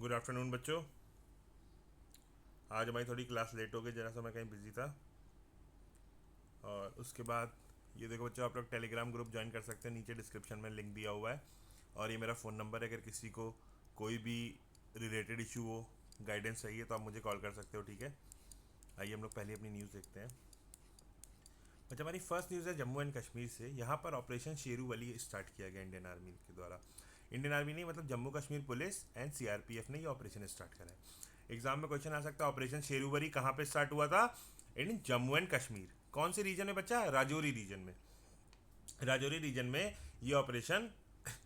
Good afternoon बच्चों। आज हमारी थोड़ी क्लास लेट हो गई, जरा सा मैं कहीं बिजी था। और उसके बाद ये देखो बच्चों, आप लोग टेलीग्राम ग्रुप ज्वाइन कर सकते हैं, नीचे डिस्क्रिप्शन में लिंक दिया हुआ है। और ये मेरा फ़ोन नंबर है, अगर किसी को कोई भी रिलेटेड इशू हो, गाइडेंस चाहिए तो आप मुझे कॉल कर सकते हो, ठीक है। आइए हम लोग पहले अपनी न्यूज़ देखते हैं। अच्छा, हमारी फर्स्ट न्यूज़ है जम्मू एंड कश्मीर से। यहाँ पर ऑपरेशन शेरूवली स्टार्ट किया गया इंडियन आर्मी के द्वारा। इंडियन आर्मी नहीं, मतलब Jammu Kashmir police and CRPF ने ये ऑपरेशन स्टार्ट करा है। एग्जाम में क्वेश्चन आ सकता है, ऑपरेशन शेरूवली कहाँ पे स्टार्ट हुआ था? इन जम्मू एंड कश्मीर। कौन से रीजन में बच्चा? राजौरी रीजन में। राजौरी रीजन में ये ऑपरेशन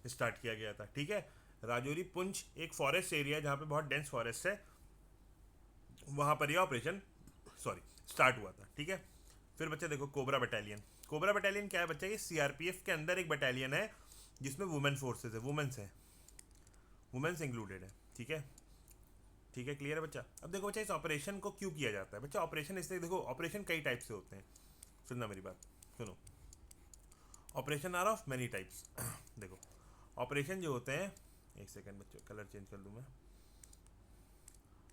स्टार्ट किया गया था, ठीक है। राजौरी पुंछ एक फॉरेस्ट एरिया है जहाँ पे बहुत डेंस फॉरेस्ट है, वहाँ पर यह ऑपरेशन स्टार्ट हुआ था, ठीक है। फिर बच्चे देखो, कोबरा बटालियन। कोबरा बटालियन क्या है बच्चा? ये सीआरपीएफ के अंदर एक बटालियन है जिसमें वुमेन फोर्सेज है, वुमेन्स है, वुमेन्स इंक्लूडेड है, ठीक है। ठीक है, क्लियर है बच्चा। अब देखो बच्चा, इस ऑपरेशन को क्यों किया जाता है बच्चा? ऑपरेशन इसलिए, देखो ऑपरेशन कई टाइप से होते हैं, सुनना मेरी बात, सुनो। Operation are of many types. देखो ऑपरेशन जो होते हैं, एक सेकेंड बच्चों, कलर चेंज कर दूँ मैं।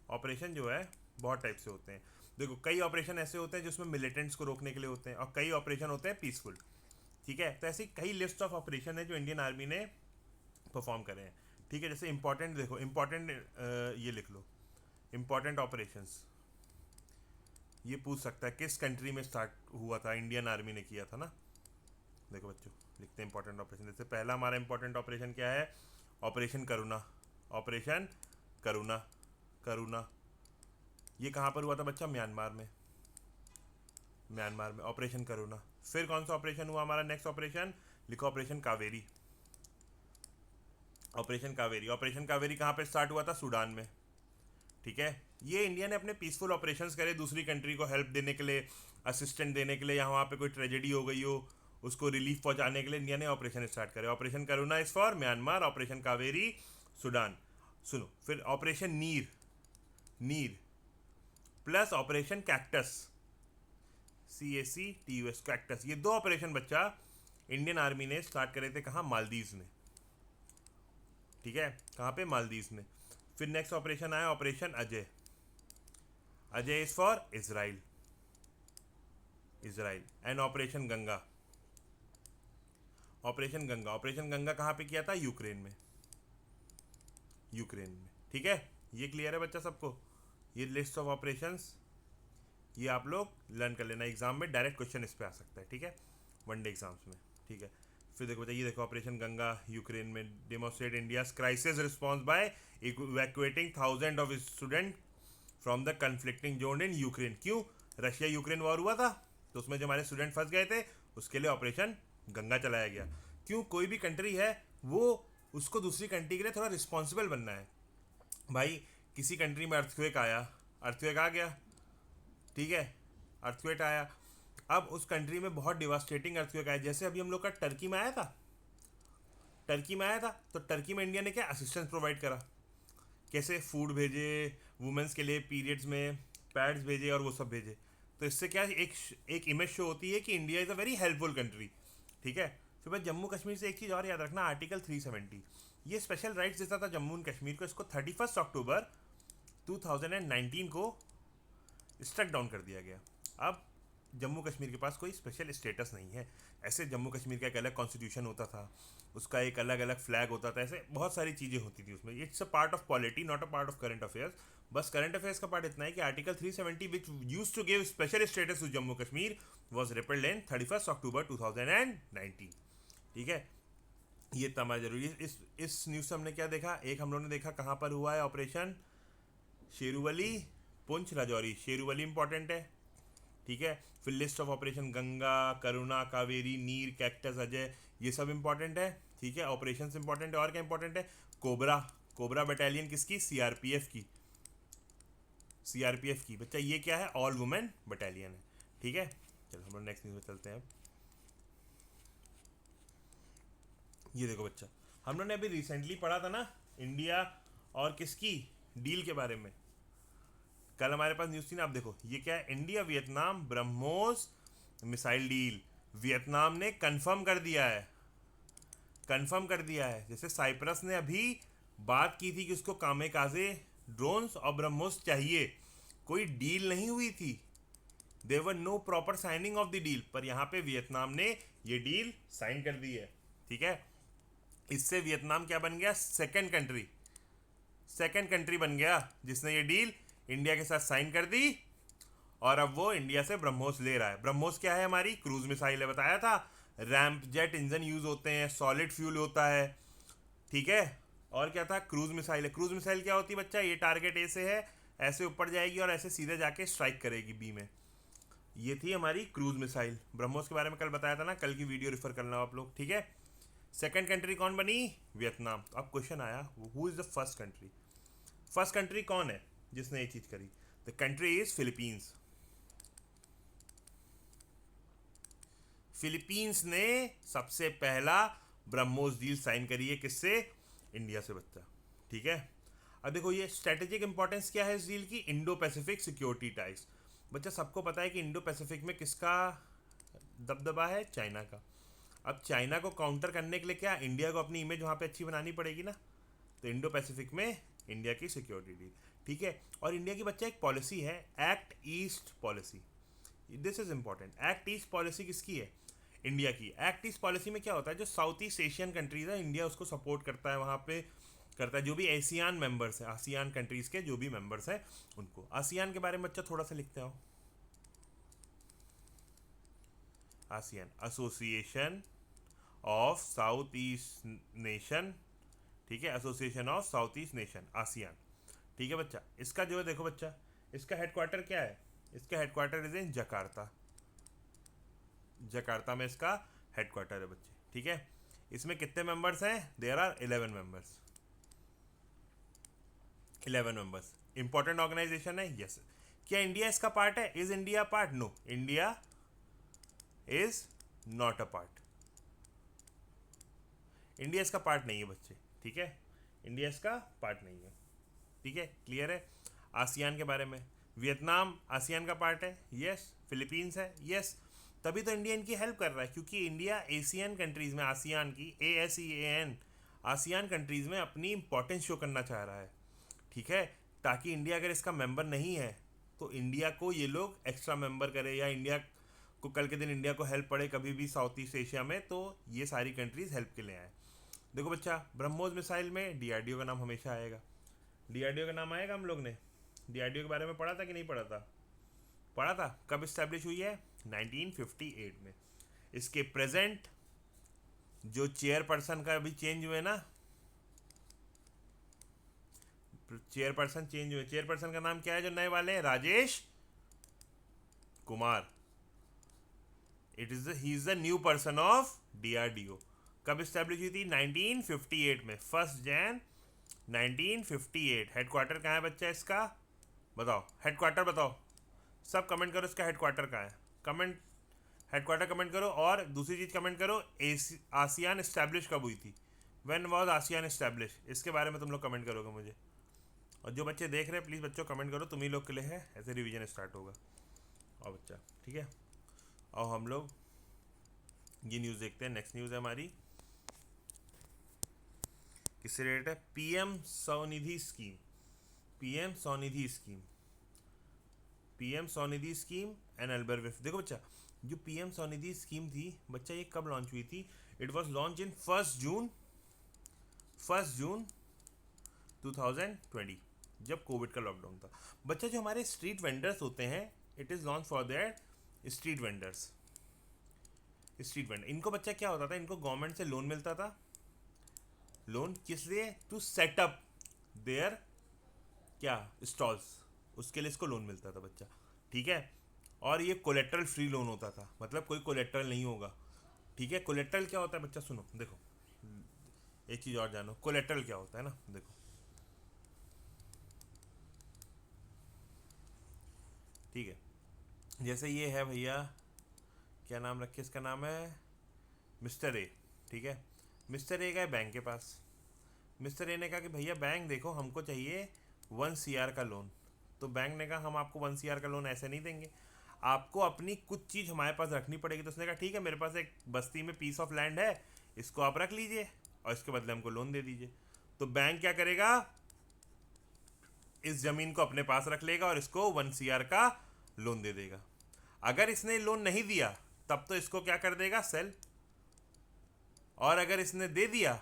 ऑपरेशन जो है बहुत टाइप से होते हैं। देखो, कई ऑपरेशन ऐसे होते हैं जिसमें मिलिटेंट्स को रोकने के लिए होते हैं, और कई ऑपरेशन होते हैं पीसफुल, ठीक है। तो ऐसी कई लिस्ट ऑफ ऑपरेशन है जो इंडियन आर्मी ने परफॉर्म करे हैं, ठीक है। जैसे इंपॉर्टेंट, देखो इंपॉर्टेंट, ये लिख लो, इंपॉर्टेंट ऑपरेशंस। ये पूछ सकता है किस कंट्री में स्टार्ट हुआ था, इंडियन आर्मी ने किया था ना। देखो बच्चों, लिखते हैं इंपॉर्टेंट ऑपरेशन। जैसे पहला हमारा इंपॉर्टेंट ऑपरेशन क्या है? ऑपरेशन करुणा। ऑपरेशन करुणा, करुणा ये कहाँ पर हुआ था बच्चा? म्यांमार में। म्यांमार में ऑपरेशन करुणा। फिर कौन सा ऑपरेशन हुआ हमारा? नेक्स्ट ऑपरेशन लिखो, operation Kaveri. Operation Kaveri, operation Kaveri कहाँ पे स्टार्ट हुआ था? सूडान में, ठीक है। ये इंडिया ने अपने पीसफुल ऑपरेशंस करे दूसरी कंट्री को हेल्प देने के लिए, असिस्टेंट देने के लिए, या वहाँ पे कोई ट्रेजेडी हो गई हो उसको रिलीफ पहुँचाने के लिए इंडिया ने ऑपरेशन स्टार्ट करे। Operation Karuna is for Myanmar, operation Kaveri Sudan. सुनो, फिर ऑपरेशन नीर, नीर plus operation cactus, CACTUS, cactus. ये दो ऑपरेशन बच्चा इंडियन आर्मी ने स्टार्ट करे थे, कहाँ? मालदीव्स में, ठीक है। कहाँ पे? मालदीव्स में। फिर नेक्स्ट ऑपरेशन आया operation Ajay. Ajay is for Israel, Israel. And operation Ganga, operation Ganga. Operation Ganga कहाँ पे किया था? यूक्रेन में, यूक्रेन में, ठीक है। ये क्लियर है बच्चा सबको? ये लिस्ट ऑफ ऑपरेशंस ये आप लोग लर्न कर लेना, एग्जाम में डायरेक्ट क्वेश्चन इस पे आ सकता है, ठीक है, वनडे एग्जाम्स में, ठीक है। फिर देखो बच्चा, ये देखो ऑपरेशन गंगा यूक्रेन में, demonstrate India crisis response by evacuating thousand of student from the conflicting zone in Ukraine. क्यों? रशिया यूक्रेन वॉर हुआ था, तो उसमें जो हमारे स्टूडेंट फंस गए थे, उसके लिए ऑपरेशन गंगा चलाया गया। क्यों? कोई भी कंट्री है वो, उसको दूसरी कंट्री के लिए थोड़ा रिस्पॉन्सिबल बनना है भाई। किसी कंट्री में अर्थक्वेक आया, अर्थक्वेक आ गया, ठीक है, अर्थक्वेक आया। अब उस कंट्री में बहुत डिवास्टेटिंग अर्थक्वेक आया, जैसे अभी हम लोग का टर्की में आया था, टर्की में आया था। तो टर्की में इंडिया ने क्या असिस्टेंस प्रोवाइड करा? कैसे? फूड भेजे, वुमेंस के लिए पीरियड्स में पैड्स भेजे और वो सब भेजे। तो इससे क्या एक इमेज शो होती है कि India is a very helpful country, ठीक है। फिर भाई जम्मू कश्मीर से एक चीज़ और याद रखना, आर्टिकल 370 ये स्पेशल राइट्स देता था जम्मू एंड कश्मीर को। इसको 31 अक्टूबर 2019 को स्ट्रक डाउन कर दिया गया। अब जम्मू कश्मीर के पास कोई स्पेशल स्टेटस नहीं है। ऐसे जम्मू कश्मीर का एक अलग कॉन्स्टिट्यूशन होता था, उसका एक अलग अलग फ्लैग होता था, ऐसे बहुत सारी चीज़ें होती थी उसमें। It's a part of polity, not a part of current affairs. बस करंट अफेयर्स का पार्ट इतना है कि article 370 which use to give special status to Jammu Kashmir was repealed in 31 October 2019, ठीक है। ये तमाम जरूरी है। इस न्यूज़ से हमने क्या देखा? एक हम लोगों ने देखा कहाँ पर हुआ है ऑपरेशन शेरूवली, पुंछ, राजौरी। शेरूवली इंपॉर्टेंट है, ठीक है। फिर लिस्ट ऑफ ऑपरेशन गंगा, करुणा, कावेरी, नीर, कैक्टस, अजय, ये सब इंपॉर्टेंट है, ठीक है। ऑपरेशन इंपॉर्टेंट है। और क्या इंपॉर्टेंट है? कोबरा, कोबरा बटालियन किसकी? सीआरपीएफ की, सीआरपीएफ की बच्चा। ये क्या है? ऑल वुमेन बटालियन है, ठीक है। चलो हम लोग नेक्स्ट न्यूज़ में चलते हैं। ये देखो बच्चा, हम लोग ने अभी रिसेंटली पढ़ा था ना इंडिया और किसकी डील के बारे में। कल हमारे पास न्यूज़ थी ना, आप देखो ये क्या है? India Vietnam BrahMos missile deal. Vietnam ने कंफर्म कर दिया है, कंफर्म कर दिया है। जैसे साइप्रस ने अभी बात की थी कि उसको कामेकाजे ड्रोन्स और ब्रह्मोस चाहिए, कोई डील नहीं हुई थी, there were no proper signing of the deal, पर यहाँ पे वियतनाम ने ये डील साइन कर दी है। ठीक है, इससे वियतनाम क्या बन गया, सेकंड कंट्री बन गया जिसने ये डील इंडिया के साथ साइन कर दी, और अब वो इंडिया से ब्रह्मोस ले रहा है। ब्रह्मोस क्या है, हमारी क्रूज मिसाइल है, बताया था, रैम्प जेट इंजन यूज होते हैं, सॉलिड फ्यूल होता है। ठीक है, और क्या था, क्रूज मिसाइल है। क्रूज मिसाइल क्या होती है बच्चा, ये टारगेट ए से है, ऐसे ऊपर जाएगी और ऐसे सीधे जाके स्ट्राइक करेगी बी में। ये थी हमारी क्रूज मिसाइल। ब्रह्मोस के बारे में कल बताया था ना, कल की वीडियो रेफर करना आप लोग। ठीक है, सेकंड कंट्री कौन बनी, वियतनाम। तो अब क्वेश्चन आया, who is the first country, first country कौन है जिसने ये चीज करी। The country is Philippines. Philippines ने सबसे पहला ब्रह्मोस डील साइन करी है, किससे, इंडिया से बच्चा। ठीक है, अब देखो ये स्ट्रेटेजिक इंपॉर्टेंस क्या है इस डील की, इंडो पैसिफिक सिक्योरिटी टाइज। बच्चा सबको पता है कि इंडो पैसिफिक में किसका दबदबा है, चाइना का। अब चाइना को काउंटर करने के लिए क्या, इंडिया को अपनी इमेज वहाँ पे अच्छी बनानी पड़ेगी ना, तो इंडो पैसिफिक में इंडिया की सिक्योरिटी डील। ठीक है, और इंडिया की बच्चा एक पॉलिसी है, act east policy. This is important. Act east policy किसकी है, इंडिया की। एक्ट ईस्ट पॉलिसी में क्या होता है, जो साउथ ईस्ट एशियन कंट्रीज है, इंडिया उसको सपोर्ट करता है, वहाँ पे करता है, जो भी एशियान मेंबर्स हैं, आसियान कंट्रीज के जो भी मेंबर्स हैं उनको। आसियान के बारे में बच्चा थोड़ा सा लिखते हो, ASEAN association of south east nation. ठीक है, association of south east nation, ASEAN. ठीक है बच्चा, इसका जो है देखो बच्चा, इसका हेडक्वार्टर क्या है, इसका headquarter is in Jakarta. Jakarta में इसका हेडक्वार्टर है बच्चे। ठीक है, इसमें कितने मेंबर्स हैं, there are 11 members. 11 members, important organisation है, यस। क्या इंडिया इसका पार्ट है, is India part, no, India is not a part. India इसका पार्ट नहीं है बच्चे। ठीक है, इंडिया इसका पार्ट नहीं है। ठीक है, क्लियर है। आसियान के बारे में, वियतनाम आसियान का पार्ट है, यस। फिलीपींस है, यस। तभी तो इंडिया इनकी हेल्प कर रहा है, क्योंकि इंडिया एशियन कंट्रीज में, आसियान की, ASEAN, आसियान कंट्रीज में अपनी इंपॉर्टेंस शो करना चाह रहा है। ठीक है, ताकि इंडिया अगर इसका मेंबर नहीं है तो इंडिया को ये लोग एक्स्ट्रा मेंबर करे, या इंडिया को कल के दिन इंडिया को हेल्प पड़े कभी भी साउथ ईस्ट एशिया में, तो ये सारी कंट्रीज हेल्प के लिए आए। देखो बच्चा, ब्रह्मोस मिसाइल में DRDO का नाम हमेशा आएगा। DRDO का नाम आएगा, हम लोग ने DRDO के बारे में पढ़ा था कि नहीं पढ़ा था, पढ़ा था। कब इस्टेब्लिश हुई है, 1958 में। इसके प्रेजेंट जो चेयरपर्सन का अभी चेंज हुए ना, चेयरपर्सन चेंज हुए, चेयरपर्सन का नाम क्या है जो नए वाले हैं, Rajesh Kumar. It is he is the new person of DRDO। कब इस्टेब्लिश हुई थी, 1958 में, 1 जनवरी 1958। हेडक्वार्टर कहाँ है बच्चा इसका, बताओ हेडक्वार्टर बताओ, सब कमेंट करो इसका हेडक्वार्टर कहाँ है, कमेंट, हेडक्वार्टर कमेंट करो। और दूसरी चीज़ कमेंट करो, आसियान इस्टेब्लिश कब हुई थी, व्हेन वाज आसियान इस्टेब्लिश, इसके बारे में तुम लोग कमेंट करोगे मुझे। और जो बच्चे देख रहे हैं प्लीज़ बच्चों कमेंट करो, तुम ही लोग के लिए है, ऐसे रिवीजन स्टार्ट होगा। और बच्चा ठीक है, और हम लोग ये न्यूज़ देखते हैं। नेक्स्ट न्यूज़ है हमारी, किससे रिलेटेड है, PM Svanidhi scheme. PM Svanidhi scheme, PM Svanidhi scheme and अल्बरविफ। देखो बच्चा, जो PM स्वनिधि स्कीम थी बच्चा, ये कब लॉन्च हुई थी, इट वॉज लॉन्च इन 1 जून 2020, जब कोविड का लॉकडाउन था। बच्चा जो हमारे स्ट्रीट वेंडर्स होते हैं, it is launch for their street vendors. Street vendor, इनको बच्चा क्या होता था, इनको गवर्नमेंट से लोन मिलता था। लोन किस लिए, टू सेटअप देयर क्या स्टॉल्स, उसके लिए इसको लोन मिलता था बच्चा। ठीक है, और ये कोलेट्रल फ्री लोन होता था, मतलब कोई कोलेट्रल नहीं होगा। ठीक है, कोलेट्रल क्या होता है बच्चा, सुनो देखो, एक चीज़ और जानो, कोलेट्रल क्या होता है ना, देखो। ठीक है, जैसे ये है भैया, क्या नाम रखे, इसका नाम है मिस्टर ए। ठीक है, मिस्टर ए गए बैंक के पास। मिस्टर ए ने कहा कि भैया बैंक देखो, हमको चाहिए 1 CR का लोन। तो बैंक ने कहा हम आपको 1 CR का लोन ऐसे नहीं देंगे, आपको अपनी कुछ चीज़ हमारे पास रखनी पड़ेगी। तो उसने कहा ठीक है, मेरे पास एक बस्ती में पीस ऑफ लैंड है, इसको आप रख लीजिए और इसके बदले हमको लोन दे दीजिए। तो बैंक क्या करेगा, इस जमीन को अपने पास रख लेगा और इसको 1 CR का लोन दे देगा। अगर इसने लोन नहीं दिया तब तो इसको क्या कर देगा, सेल, और अगर इसने दे दिया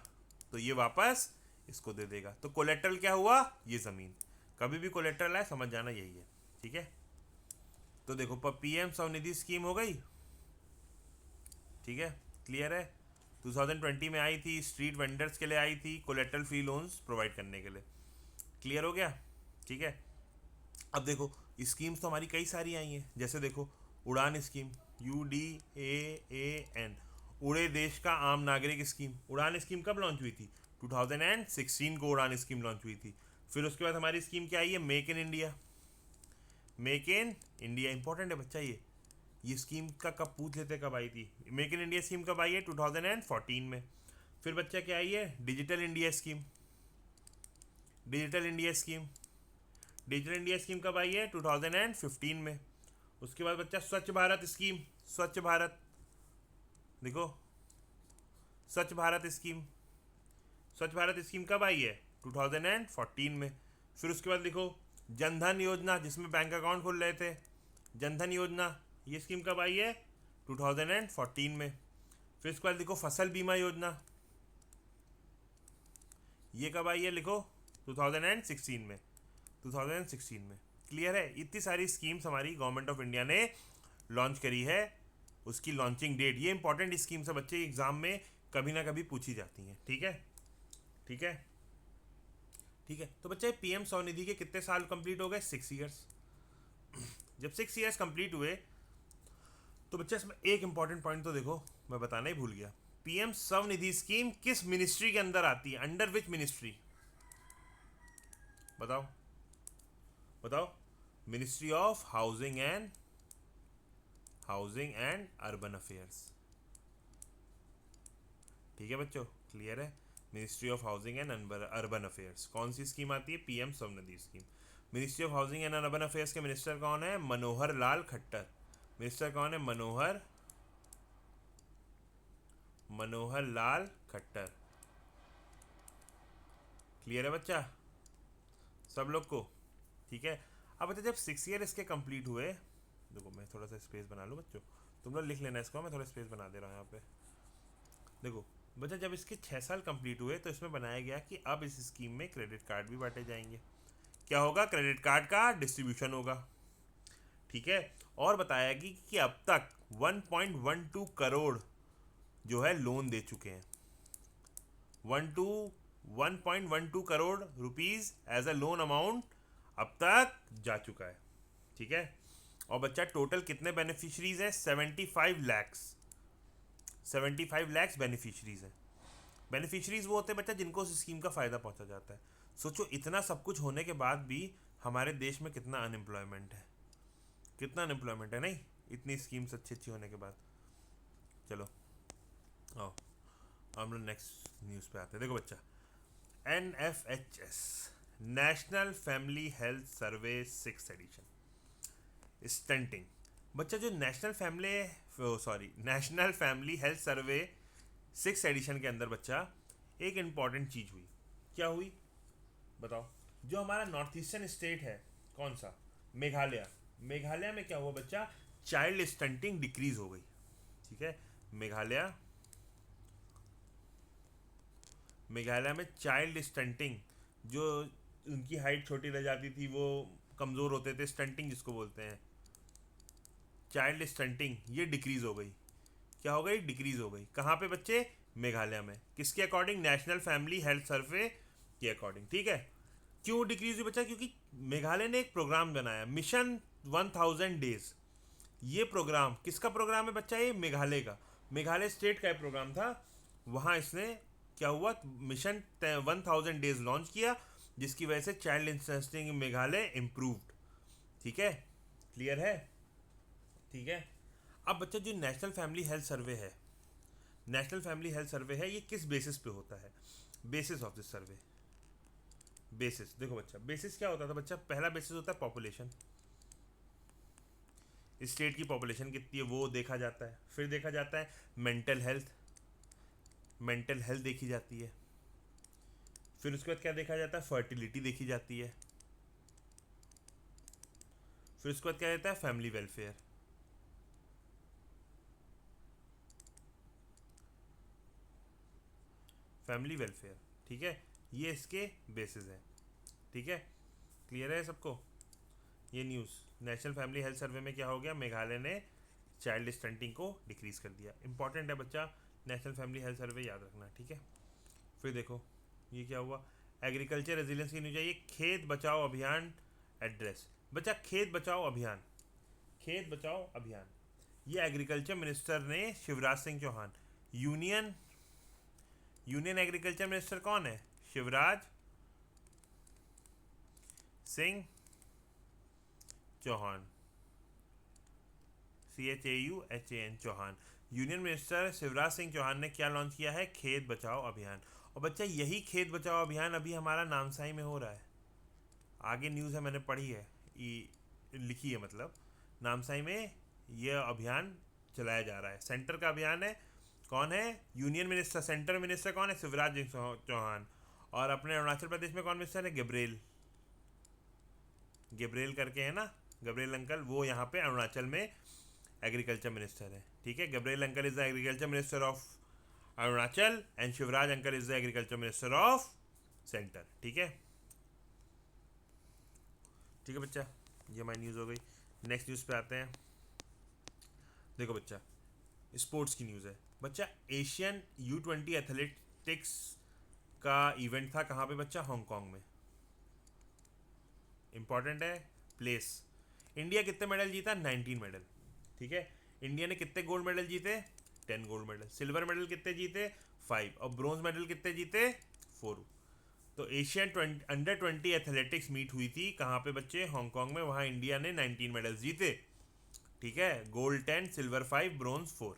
तो ये वापस इसको दे देगा। तो कोलेट्रल क्या हुआ, ये ज़मीन। कभी भी कोलेट्रल आए समझ जाना यही है, ठीक है। तो देखो PM स्वनिधि स्कीम हो गई, ठीक है, क्लियर है। 2020 में आई थी, स्ट्रीट वेंडर्स के लिए आई थी, कोलेट्रल फ्री लोन्स प्रोवाइड करने के लिए, क्लियर हो गया, ठीक है। अब देखो स्कीम्स तो हमारी कई सारी आई हैं, जैसे देखो उड़ान स्कीम, UDAAN, उड़े देश का आम नागरिक स्कीम। उड़ान स्कीम कब लॉन्च हुई थी, 2016 को उड़ान स्कीम लॉन्च हुई थी। फिर उसके बाद हमारी स्कीम क्या आई है, make in India. Make in India important है बच्चा, ये स्कीम का कब पूछ लेते कब आई थी। मेक इन इंडिया स्कीम कब आई है, 2014 में। फिर बच्चा क्या आई है, digital India scheme. Digital India scheme, digital India scheme कब आई है, 2015 में। उसके बाद बच्चा स्वच्छ भारत स्कीम, स्वच्छ भारत, देखो स्वच्छ भारत स्कीम, स्वच्छ भारत स्कीम कब आई है, 2014 में। फिर उसके बाद देखो जनधन योजना, जिसमें बैंक अकाउंट खोल रहे थे, जनधन योजना, ये स्कीम कब आई है, 2014 में। फिर उसके बाद देखो फसल बीमा योजना, ये कब आई है, लिखो 2016 में, 2016 में, क्लियर है। इतनी सारी स्कीम्स हमारी गवर्नमेंट ऑफ इंडिया ने लॉन्च करी है, उसकी लॉन्चिंग डेट, ये इंपॉर्टेंट स्कीम्स है बच्चे, एग्जाम में कभी ना कभी पूछी जाती हैं, ठीक है, ठीक है, ठीक है। तो बच्चे PM स्वनिधि के कितने साल कंप्लीट हो गए, 6 ईयर्स। जब 6 ईयर्स कंप्लीट हुए तो बच्चे इसमें एक इंपॉर्टेंट पॉइंट तो देखो मैं बताना ही भूल गया, PM स्वनिधि स्कीम किस मिनिस्ट्री के अंदर आती है, अंडर विच मिनिस्ट्री, बताओ बताओ, ministry of housing and urban affairs, ठीक है बच्चों, क्लियर है। Ministry of housing and urban affairs, कौन सी स्कीम आती है, PM Svanidhi scheme. Ministry of housing and urban affairs के मिनिस्टर कौन है, मनोहर लाल खट्टर। मिनिस्टर कौन है, मनोहर लाल खट्टर, क्लियर है बच्चा सब लोग को, ठीक है। अब बच्चा जब 6 ईयर इसके कंप्लीट हुए, देखो मैं थोड़ा सा स्पेस बना लूँ बच्चों, तुम लोग लिख लेना इसको, मैं थोड़ा स्पेस बना दे रहा हूँ यहाँ पे। देखो बच्चा जब इसके 6 साल कंप्लीट हुए तो इसमें बनाया गया कि अब इस स्कीम में क्रेडिट कार्ड भी बांटे जाएंगे। क्या होगा, क्रेडिट कार्ड का डिस्ट्रीब्यूशन होगा, ठीक है। और बताया कि अब तक 1.12 करोड़ जो है लोन दे चुके हैं, 1.12 crore rupees as a loan amount अब तक जा चुका है, ठीक है। और बच्चा टोटल कितने बेनिफिशरीज हैं, 75 लैक्स, 75 लैक्स बेनिफिशरीज हैं। बेनिफिशरीज वो होते हैं बच्चा जिनको उस स्कीम का फ़ायदा पहुंचा जाता है। सोचो इतना सब कुछ होने के बाद भी हमारे देश में कितना अनएम्प्लॉयमेंट है, कितना अनएम्प्लॉयमेंट है, नहीं, इतनी स्कीम्स अच्छी अच्छी होने के बाद। चलो आओ हम लोग नेक्स्ट न्यूज़ पे आते हैं। देखो बच्चा, NFHS, national family health survey 6th edition, stunting. बच्चा जो national family health survey 6th edition के अंदर बच्चा एक इम्पॉर्टेंट चीज़ हुई, क्या हुई बताओ। जो हमारा नॉर्थ ईस्टर्न स्टेट है, कौन सा, मेघालय, मेघालय में क्या हुआ बच्चा, चाइल्ड स्टंटिंग डिक्रीज हो गई, ठीक है। मेघालय में चाइल्ड स्टंटिंग, जो उनकी हाइट छोटी रह जाती थी, वो कमज़ोर होते थे, स्टंटिंग जिसको बोलते हैं, चाइल्ड स्टंटिंग, ये डिक्रीज़ हो गई। क्या हो गई, डिक्रीज़ हो गई। कहाँ पे बच्चे, मेघालय में, किसके अकॉर्डिंग, नेशनल फैमिली हेल्थ सर्वे के अकॉर्डिंग, ठीक है। क्यों डिक्रीज हुई बच्चा, क्योंकि मेघालय ने एक प्रोग्राम बनाया, मिशन 1000 डेज। ये प्रोग्राम किसका प्रोग्राम है बच्चा, ये मेघालय का, मेघालय स्टेट का प्रोग्राम था। वहाँ इसने क्या हुआ, मिशन 1000 डेज लॉन्च किया, जिसकी वजह से चाइल्ड इंटरेस्टिंग मेघालय इम्प्रूव्ड, ठीक है, क्लियर है, ठीक है। अब बच्चा जो नेशनल फैमिली हेल्थ सर्वे है, नेशनल फैमिली हेल्थ सर्वे है, ये किस बेसिस पे होता है, basis of this survey, basis, देखो बच्चा बेसिस क्या होता था बच्चा, पहला बेसिस होता है पॉपुलेशन, स्टेट की पॉपुलेशन कितनी है वो देखा जाता है। फिर देखा जाता है मेंटल हेल्थ देखी जाती है। फिर उसके बाद क्या देखा जाता है, फर्टिलिटी देखी जाती है। फिर उसके बाद क्या रहता है, फैमिली वेलफेयर। फैमिली वेलफेयर, ठीक है, ये इसके बेसिस हैं। ठीक है, क्लियर है सबको। ये न्यूज़ नेशनल फैमिली हेल्थ सर्वे में क्या हो गया, मेघालय ने चाइल्ड स्टंटिंग को डिक्रीज कर दिया। इंपॉर्टेंट है बच्चा, नेशनल फैमिली हेल्थ सर्वे याद रखना, ठीक है। फिर देखो ये क्या हुआ, एग्रीकल्चर रेजिलियंस की न्यूज आई, खेत बचाओ अभियान एड्रेस। बच्चा खेत बचाओ अभियान, खेत बचाओ अभियान, ये एग्रीकल्चर मिनिस्टर ने Shivraj Singh Chauhan, union union agriculture minister कौन है, Shivraj Singh Chauhan, CHAUHAN Chauhan. Union minister Shivraj Singh Chauhan ने क्या लॉन्च किया है, खेत बचाओ अभियान। और बच्चा यही खेत बचाओ अभियान अभी हमारा नामसाई में हो रहा है। आगे न्यूज़ है, मैंने पढ़ी है, लिखी है, मतलब नामसाई में यह अभियान चलाया जा रहा है। सेंटर का अभियान है, कौन है, यूनियन मिनिस्टर, सेंटर मिनिस्टर कौन है, शिवराज सिंह चौहान। और अपने अरुणाचल प्रदेश में कौन मिनिस्टर है, गब्रियल, गब्रियल करके है ना, गब्रियल अंकल, वो यहाँ पे अरुणाचल में एग्रीकल्चर मिनिस्टर है। ठीक है, Gabriel uncle is the agriculture minister of Arunachal and Shivraj uncle is the agriculture minister of centre. ठीक है, ठीक है बच्चा, ये हमारी न्यूज़ हो गई। नेक्स्ट न्यूज़ पे आते हैं। देखो बच्चा, स्पोर्ट्स की न्यूज़ है बच्चा। एशियन U20 एथलेटिक्स का इवेंट था, कहाँ पे बच्चा, हांगकांग में। इंपॉर्टेंट है प्लेस। इंडिया कितने मेडल जीता, 19 मेडल। ठीक है, इंडिया ने कितने गोल्ड मेडल जीते, 10 गोल्ड मेडल। सिल्वर मेडल कितने जीते, 5। और ब्रॉन्ज मेडल कितने जीते, 4। तो एशियन अंडर 20 एथलेटिक्स मीट हुई थी, कहाँ पे बच्चे, हांगकांग में। वहाँ इंडिया ने 19 मेडल जीते। ठीक है, गोल्ड 10, सिल्वर 5, ब्रॉन्ज 4।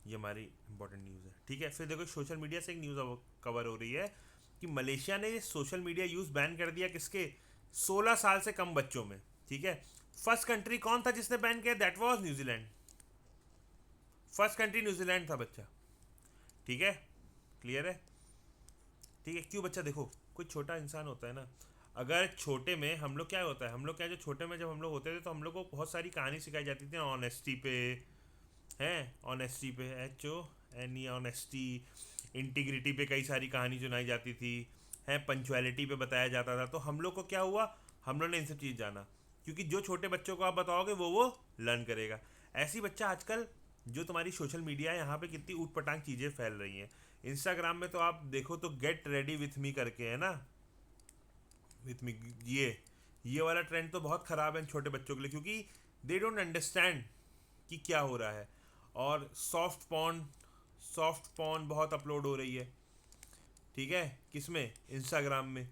ये हमारी इंपॉर्टेंट न्यूज़ है। ठीक है, फिर देखो सोशल मीडिया से एक न्यूज़ कवर हो रही है कि मलेशिया ने सोशल मीडिया यूज़ बैन कर दिया, किसके, 16 साल से कम बच्चों में। ठीक है, फर्स्ट कंट्री कौन था जिसने बैन किया, that was New Zealand. First country New Zealand था बच्चा। ठीक है, क्लियर है। ठीक है, क्यों बच्चा, देखो कोई छोटा इंसान होता है ना, अगर छोटे में हम लोग क्या होता है, हम लोग क्या, जो छोटे में जब हम लोग होते थे तो हम लोग को बहुत सारी कहानी सिखाई जाती थी ऑनेस्टी पे, हैं, ऑनेस्टी पे, HONE, ऑनेस्टी, इंटीग्रिटी पे कई सारी कहानी सुनाई जाती थी, हैं, पंचुअलिटी पे बताया जाता था। तो हम लोग को क्या हुआ, हम लोग ने इन सब चीज़ जाना, क्योंकि जो छोटे बच्चों को आप बताओगे वो लर्न करेगा। ऐसी बच्चा आजकल जो तुम्हारी सोशल मीडिया है, यहाँ पे कितनी ऊट पटांग चीज़ें फैल रही हैं। इंस्टाग्राम में तो आप देखो तो गेट रेडी विथ मी करके है ना, विथ मी, ये वाला ट्रेंड तो बहुत ख़राब है छोटे बच्चों के लिए, क्योंकि दे डोंट अंडरस्टैंड कि क्या हो रहा है। और सॉफ्ट पॉन बहुत अपलोड हो रही है। ठीक है, किसमें, इंस्टाग्राम में।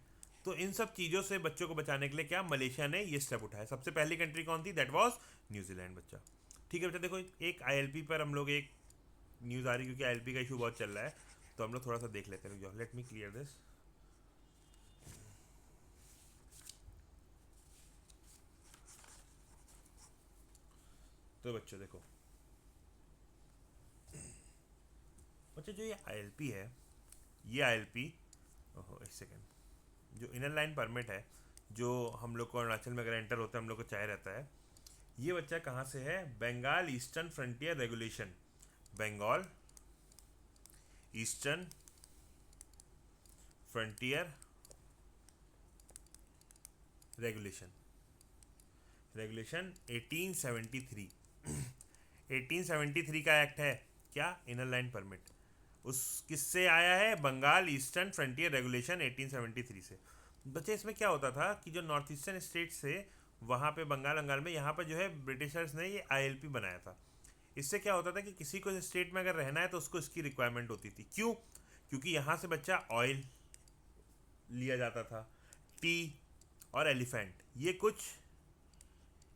तो इन सब चीज़ों से बच्चों को बचाने के लिए क्या, मलेशिया ने ये स्टेप उठाया। सबसे पहली कंट्री कौन थी, दैट वाज न्यूजीलैंड बच्चा। ठीक है बच्चा, देखो एक ILP पर हम लोग एक न्यूज़ आ रही है, क्योंकि ILP का इशू बहुत चल रहा है, तो हम लोग थोड़ा सा देख लेते हैं। Let me clear this. तो बच्चों देखो बच्चा, जो ये ILP है, ये ILP, ओहो एक सेकेंड, जो इनर लाइन परमिट है, जो हम लोग को अरुणाचल में अगर एंटर होता है हम लोग को चाहिए रहता है, ये बच्चा कहाँ से है, Bengal eastern frontier regulation. Bengal eastern frontier regulation 1873। 1873 का एक्ट है क्या, इनर लाइन परमिट। उस किससे आया है, बंगाल ईस्टर्न फ्रंटियर रेगुलेशन 1873 से। बच्चे इसमें क्या होता था कि जो नॉर्थ ईस्टर्न स्टेट से वहाँ पे बंगाल में, यहाँ पर जो है ब्रिटिशर्स ने ये ILP बनाया था। इससे क्या होता था कि किसी को स्टेट में अगर रहना है तो उसको इसकी रिक्वायरमेंट होती थी। क्यों, क्योंकि यहाँ से बच्चा ऑयल लिया जाता था, टी और एलिफेंट, ये कुछ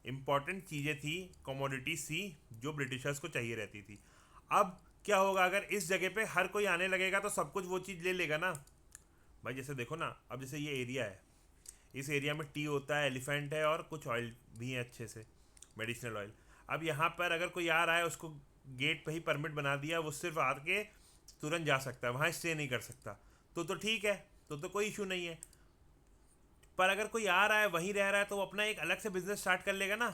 इंपॉर्टेंट चीज़ें थी, कमोडिटी सी, जो ब्रिटिशर्स को चाहिए रहती थी। अब क्या होगा, अगर इस जगह पे हर कोई आने लगेगा तो सब कुछ वो चीज़ ले लेगा ना भाई। जैसे देखो ना, अब जैसे ये एरिया है, इस एरिया में टी होता है, एलिफेंट है, और कुछ ऑयल भी है अच्छे से, मेडिसिनल ऑयल। अब यहाँ पर अगर कोई आ रहा है, उसको गेट पे ही परमिट बना दिया, वो सिर्फ आके तुरंत जा सकता है, वहाँ स्टे नहीं कर सकता। तो ठीक है, तो कोई इशू नहीं है। पर अगर कोई आ रहा है वहीं रह रहा है तो वो अपना एक अलग से बिजनेस स्टार्ट कर लेगा ना।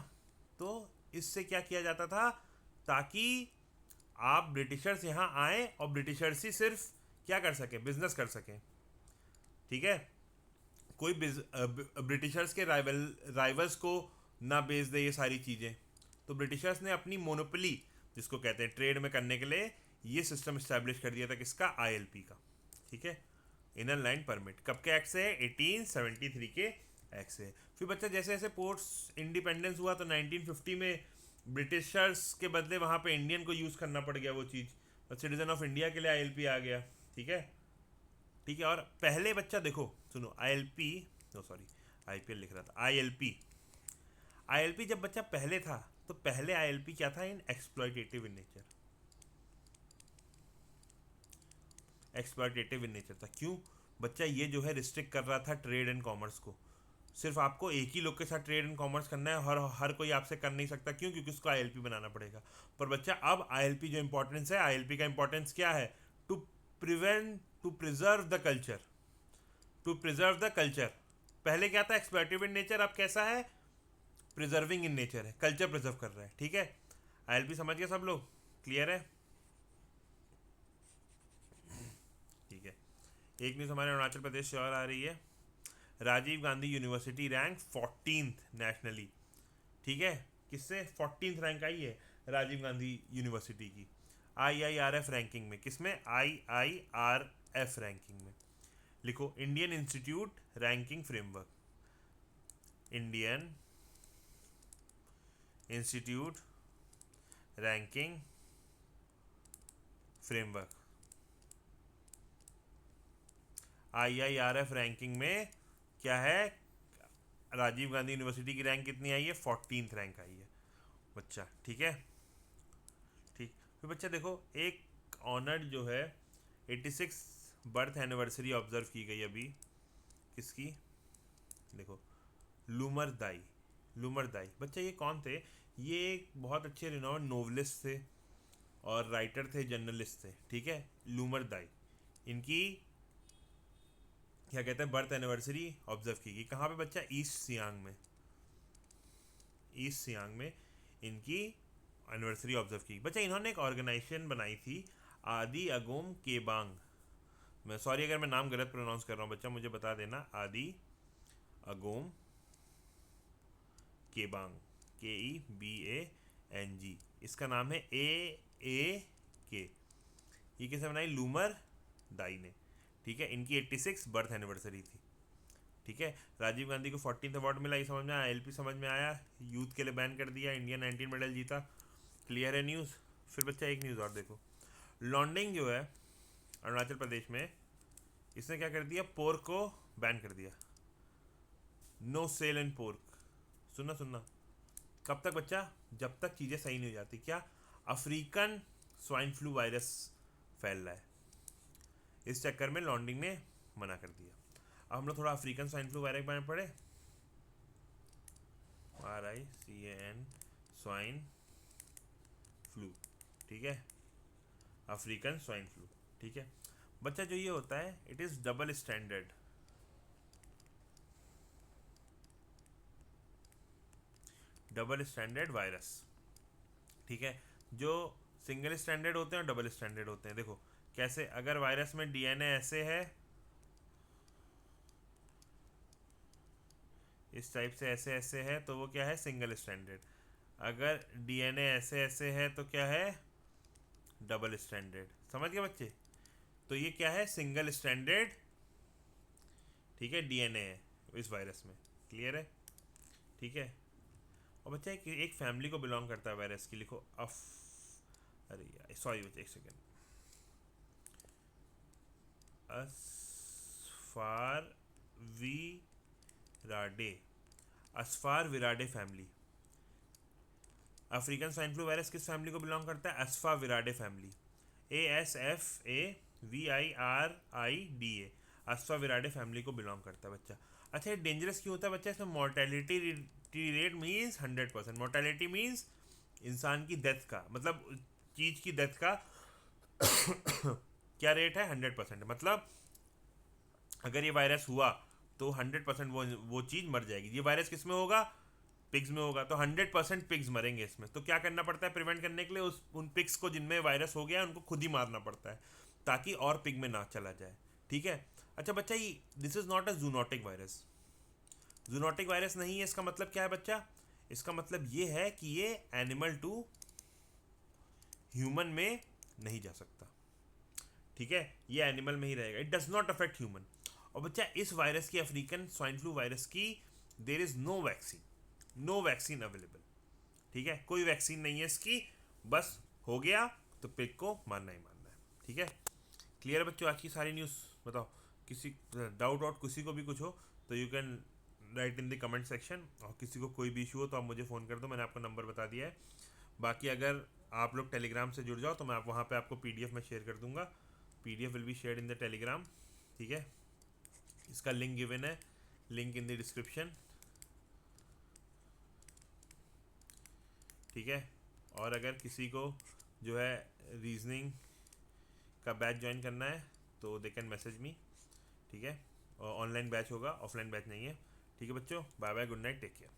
तो इससे क्या किया जाता था, ताकि आप ब्रिटिशर्स यहाँ आए और ब्रिटिशर्स ही सिर्फ क्या कर सके, बिजनेस कर सकें। ठीक है, कोई ब्रिटिशर्स के राइवल्स को ना बेच दे ये सारी चीज़ें। तो ब्रिटिशर्स ने अपनी मोनोपोली, जिसको कहते हैं ट्रेड में करने के लिए, ये सिस्टम इस्टेब्लिश कर दिया था, किसका, आईएलपी का। ठीक है, इनर लाइन परमिट कब के एक्ट से है, 1873 के एक्ट से। फिर बच्चा जैसे जैसे पोस्ट इंडिपेंडेंस हुआ तो 1950 में ब्रिटिशर्स के बदले वहाँ पे इंडियन को यूज़ करना पड़ गया वो चीज़, और सिटीजन ऑफ इंडिया के लिए आईएलपी आ गया। ठीक है, ठीक है। और पहले बच्चा देखो सुनो, आईएलपी, नो सॉरी आईपीएल लिख रहा था, आईएलपी। आईएलपी जब बच्चा पहले था तो पहले आईएलपी क्या था, in exploitative in nature, exploitative in nature था। क्यों बच्चा, ये जो है रिस्ट्रिक्ट कर रहा था ट्रेड एंड कॉमर्स को। सिर्फ आपको एक ही लोग के साथ ट्रेड एंड कॉमर्स करना है, हर कोई आपसे कर नहीं सकता। क्यों, क्योंकि उसको आईएलपी बनाना पड़ेगा। पर बच्चा अब आईएलपी जो इंपॉर्टेंस है, आईएलपी का इंपॉर्टेंस क्या है, to preserve the culture, to preserve the culture. पहले क्या था, एक्सप्लॉयटिव इन नेचर, अब कैसा है, प्रिजर्विंग इन नेचर है, कल्चर प्रिजर्व कर रहा है। ठीक है, आईएलपी समझ गए सब लोग, क्लियर है। ठीक है, एक न्यूज़ हमारे अरुणाचल प्रदेश से और आ रही है। Rajiv Gandhi university rank 14th nationally. ठीक है, किससे 14th रैंक आई है, राजीव गांधी यूनिवर्सिटी की आईआईआरएफ रैंकिंग में। किसमें, आईआईआरएफ रैंकिंग में। लिखो, Indian institute ranking framework, Indian institute ranking framework, IIRF ranking में क्या है, राजीव गांधी यूनिवर्सिटी की रैंक कितनी आई है, 14th रैंक आई है बच्चा। ठीक है, ठीक। फिर बच्चा देखो, एक ऑनर्ड जो है 86 बर्थ एनिवर्सरी ऑब्जर्व की गई अभी, किसकी, देखो, लूमर दाई। लूमर दाई बच्चा ये कौन थे, ये एक बहुत अच्छे रिनॉन्ड नोवेलिस्ट थे और राइटर थे, जर्नलिस्ट थे। ठीक है, लूमर दाई, इनकी क्या कहते हैं, बर्थ एनिवर्सरी ऑब्जर्व की गई। कहाँ पे बच्चा, ईस्ट सियांग में, ईस्ट सियांग में इनकी एनिवर्सरी ऑब्जर्व की। बच्चा इन्होंने एक ऑर्गेनाइजेशन बनाई थी, आदि अगोम केबांग। मैं सॉरी अगर मैं नाम गलत प्रोनाउंस कर रहा हूँ बच्चा, मुझे बता देना। आदि अगोम केबांग, KEBANG, इसका नाम है AAK। ये किसने बनाई, लूमर दाई ने। ठीक है, इनकी 86 बर्थ एनिवर्सरी थी। ठीक है, राजीव गांधी को 14th अवार्ड मिला, ये समझ में आया, एलपी समझ में आया, यूथ के लिए बैन कर दिया, इंडिया 19 मेडल जीता, क्लियर है न्यूज़। फिर बच्चा एक न्यूज़ और देखो, लॉन्डिंग जो है अरुणाचल प्रदेश में, इसने क्या कर दिया, पोर्क को बैन कर दिया, नो सेल इन पोर्क। सुनना सुनना, कब तक बच्चा, जब तक चीज़ें सही नहीं हो जाती। क्या, अफ्रीकन स्वाइन फ्लू वायरस फैल रहा है, इस चक्कर में लॉन्डिंग ने मना कर दिया। अब हम लोग थोड़ा अफ्रीकन स्वाइन फ्लू वायरस के बारे में पढ़े, RICAN स्वाइन फ्लू। ठीक है, अफ्रीकन स्वाइन फ्लू। ठीक है बच्चा, जो ये होता है, it is double standard, double standard virus. ठीक है, जो सिंगल स्टैंडर्ड होते हैं और डबल स्टैंडर्ड होते हैं। देखो कैसे, अगर वायरस में DNA ऐसे है, इस टाइप से ऐसे ऐसे है, तो वो क्या है, सिंगल स्टैंडर्ड। अगर DNA ऐसे ऐसे है तो क्या है, डबल स्टैंडर्ड। समझ गए बच्चे, तो ये क्या है, सिंगल स्टैंडर्ड। ठीक है, DNA है इस वायरस में, क्लियर है। ठीक है, और बच्चा एक फैमिली को बिलोंग करता है वायरस की। लिखो अरे यार सॉरी बच्चा, एक second, asfarviridae, asfarviridae family. African swine flu virus किस फैमिली को बिलोंग करता है, asfarviridae family, ASFAVIRIDA, asfarviridae family को बिलोंग करता है बच्चा। अच्छा, ये डेंजरस क्यों होता है बच्चा, इसमें mortality rate means 100%, mortality means इंसान की डेथ का, मतलब चीज़ की डेथ का क्या रेट है, 100%। मतलब अगर ये वायरस हुआ तो 100% वो चीज़ मर जाएगी। ये वायरस किस में होगा? पिग्स में होगा, तो 100% पिग्स मरेंगे इसमें। तो क्या करना पड़ता है प्रिवेंट करने के लिए? उस उन पिग्स को जिनमें वायरस हो गया उनको खुद ही मारना पड़ता है, ताकि और पिग में ना चला जाए। ठीक है। अच्छा बच्चा, ये this is not a zoonotic virus. Zoonotic virus नहीं है, इसका मतलब क्या है बच्चा? इसका मतलब ये है कि ये एनिमल टू ह्यूमन में नहीं जा सकता। ठीक है, ये एनिमल में ही रहेगा, it does not affect human. और बच्चा इस वायरस की, अफ्रीकन स्वाइन फ्लू वायरस की, there is no vaccine, no vaccine available. ठीक है, कोई वैक्सीन नहीं है इसकी, बस हो गया तो पिग को मारना ही मारना है। ठीक है, क्लियर है बच्चों आज की सारी न्यूज़? बताओ, किसी डाउट वाउट किसी को भी कुछ हो तो you can write in the comment section, और किसी को कोई भी इशू हो तो आप मुझे फ़ोन कर दो, मैंने आपको नंबर बता दिया है। बाकी अगर आप लोग टेलीग्राम से जुड़ जाओ तो मैं आप वहाँ पे आपको पीडीएफ में शेयर कर दूंगा। PDF will be share in the Telegram. ठीक है, इसका लिंक गिवन है, लिंक इन द डिस्क्रिप्शन। ठीक है, और अगर किसी को जो है रीजनिंग का बैच ज्वाइन करना है तो दे कैन मैसेज मी। ठीक है, और ऑनलाइन बैच होगा, ऑफलाइन बैच नहीं है। ठीक है बच्चों, bye bye, good night, take care.